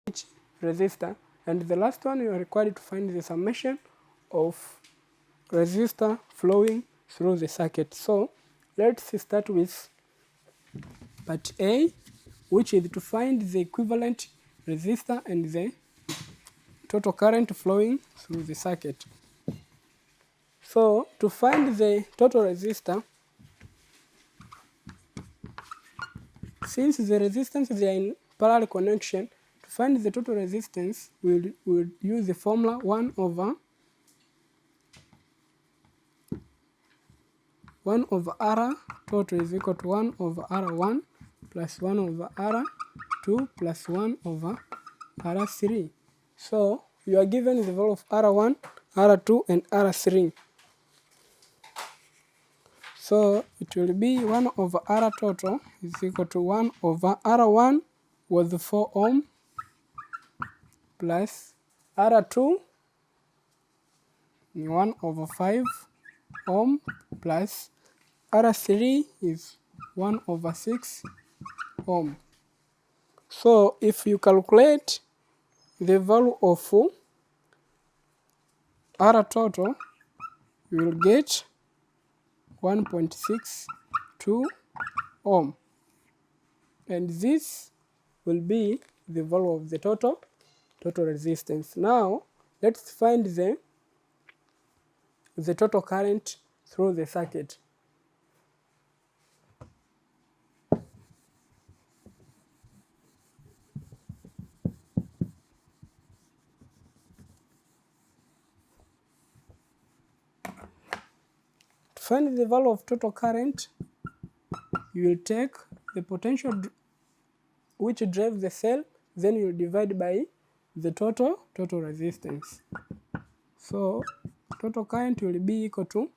each resistor, and the last one you are required to find the summation of resistor flowing through the circuit. So let's start with part A, which is to find the equivalent resistor and the total current flowing through the circuit. So to find the total resistor, since the resistances are in parallel connection, to find the total resistance, we will use the formula 1 over R total is equal to 1 over R1 plus 1 over R2 plus 1 over R3. So you are given the value of R1, R2 and R3. So it will be 1 over R total is equal to 1 over R1 was 4 ohm plus R2 1 over 5 ohm plus R3 is 1 over 6 ohm. So if you calculate the value of R total, you will get 1.62 ohm, and this will be the value of the total resistance. Now let's find the total current through the circuit. To find the value of total current, you will take the potential which drives the cell, then you divide by the total resistance. So total current will be equal to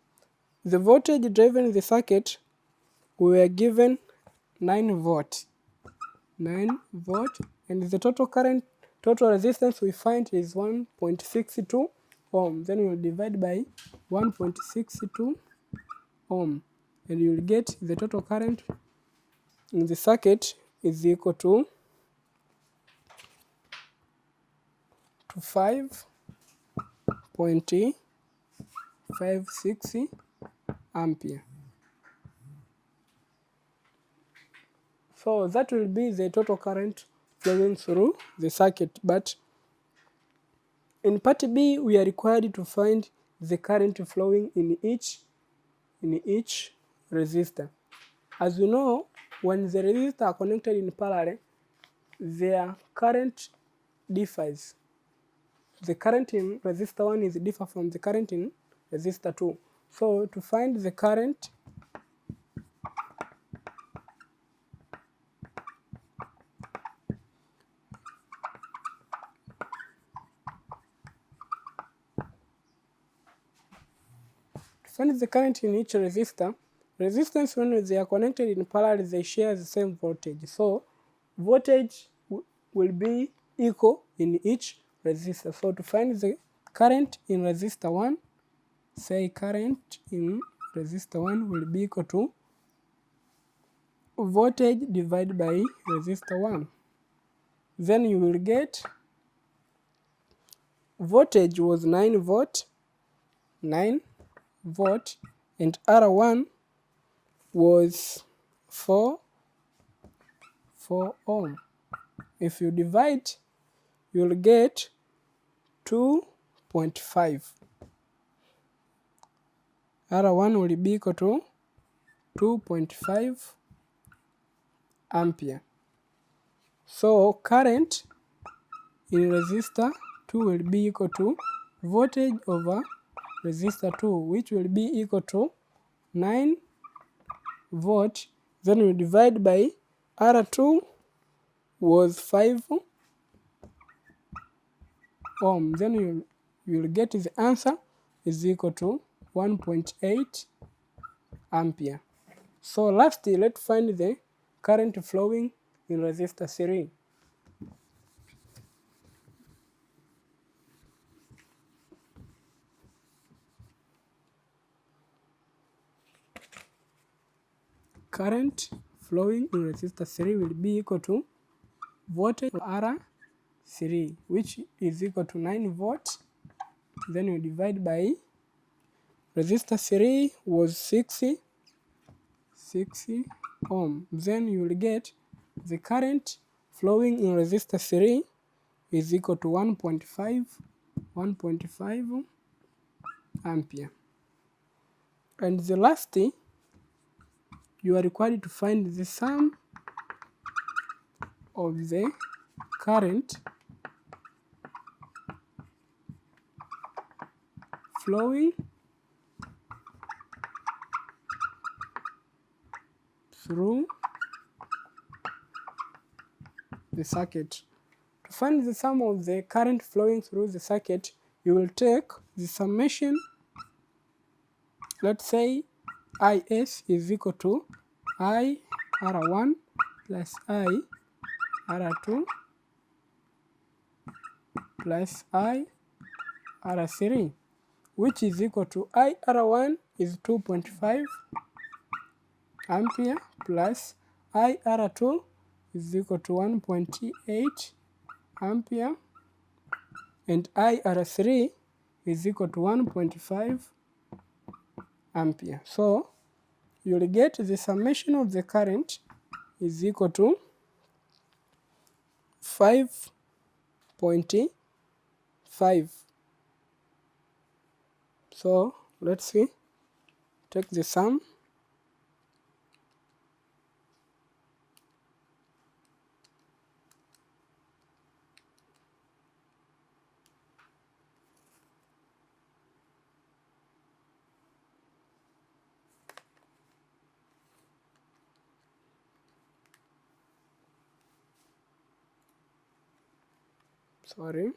the voltage driven the circuit. We were given 9 volt, and the total resistance we find is 1.62 ohm. Then you will divide by 1.62 ohm, and you will get the total current in the circuit is equal to 5.56 ampere. So that will be the total current flowing through the circuit. But in part B, we are required to find the current flowing in each resistor. As you know, when the resistors are connected in parallel, their current differs. The current in resistor 1 is different from the current in resistor 2. So to find the current, in each resistor, resistance when they are connected in parallel, they share the same voltage. So voltage will be equal in each resistor. So to find the current in resistor 1, say current in resistor 1 will be equal to voltage divided by resistor 1. Then you will get voltage was 9 volt, and R1 was 4 ohm. If you divide, you'll get 2.5. R1 will be equal to 2.5 ampere. So current in resistor 2 will be equal to voltage over resistor 2, which will be equal to 9 volt. Then we divide by R2 was 5 ohm. Then you will get the answer is equal to 1.8 ampere. So lastly, let's find the current flowing in resistor 3. Current flowing in resistor 3 will be equal to voltage R 3, which is equal to 9 volts. Then you divide by resistor 3 was 6 ohm. Then you will get the current flowing in resistor 3 is equal to 1.5 ampere. And the last, you are required to find the sum of the current flowing through the circuit. To find the sum of the current flowing through the circuit, you will take the summation. Let's say IS is equal to IR1 plus IR2 plus IR3, which is equal to IR1 is 2.5 ampere plus IR2 is equal to 1.8 ampere and IR3 is equal to 1.5 ampere. So you will get the summation of the current is equal to 5.5. So let's see, take the sum. Sorry,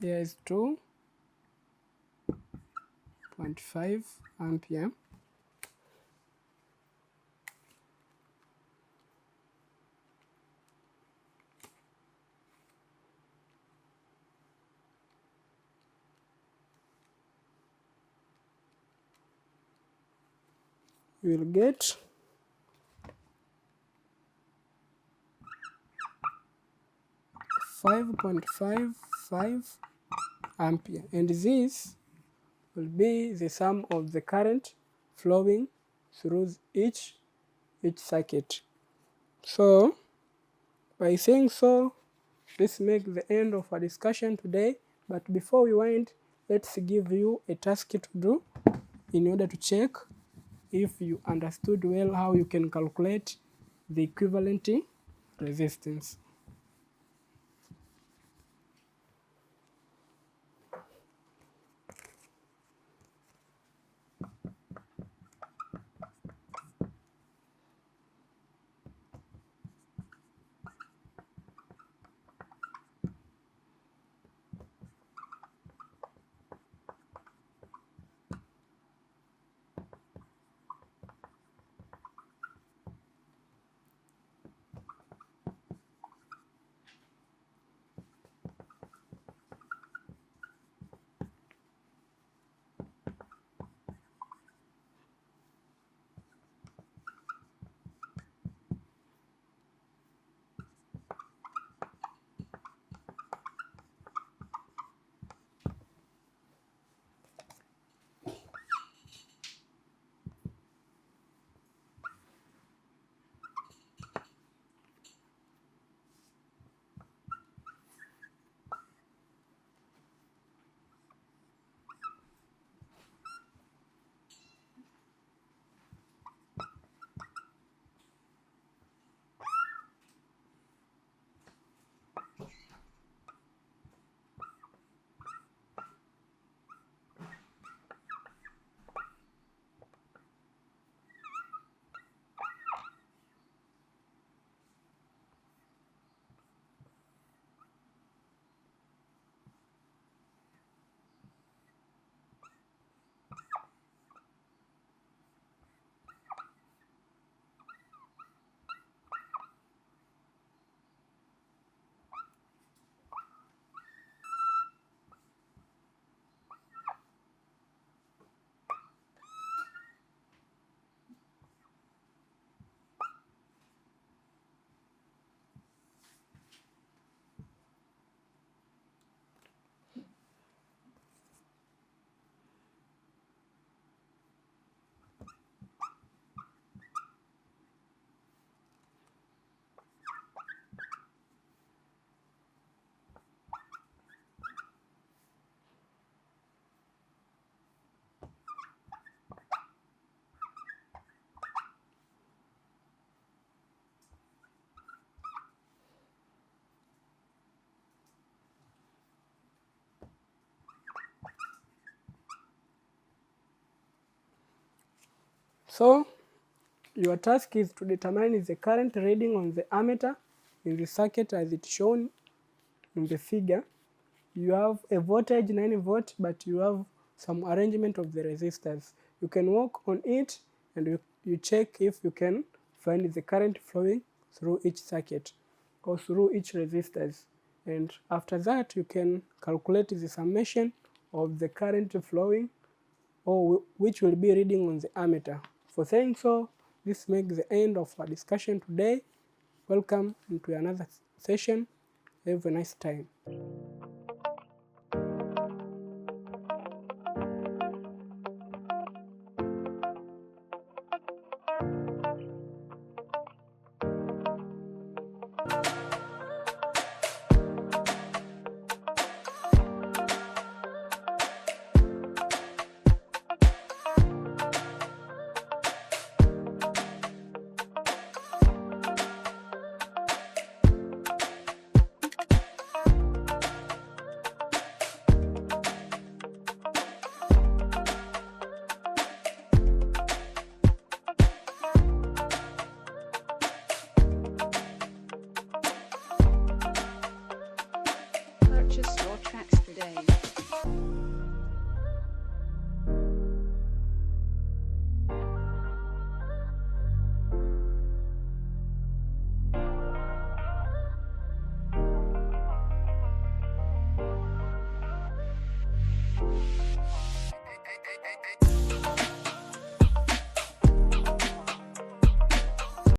here is 2.5 ampere. You will get 5.55 ampere, and this will be the sum of the current flowing through each circuit. So by saying so, this makes the end of our discussion today. But before we wind, let's give you a task to do in order to check if you understood well how you can calculate the equivalent resistance. So your task is to determine the current reading on the ammeter in the circuit as it shown in the figure. You have a voltage 9 volt, but you have some arrangement of the resistors. You can work on it and you check if you can find the current flowing through each circuit or through each resistors. And after that, you can calculate the summation of the current flowing, or which will be reading on the ammeter. For saying so, this makes the end of our discussion today. Welcome into another session. Have a nice time.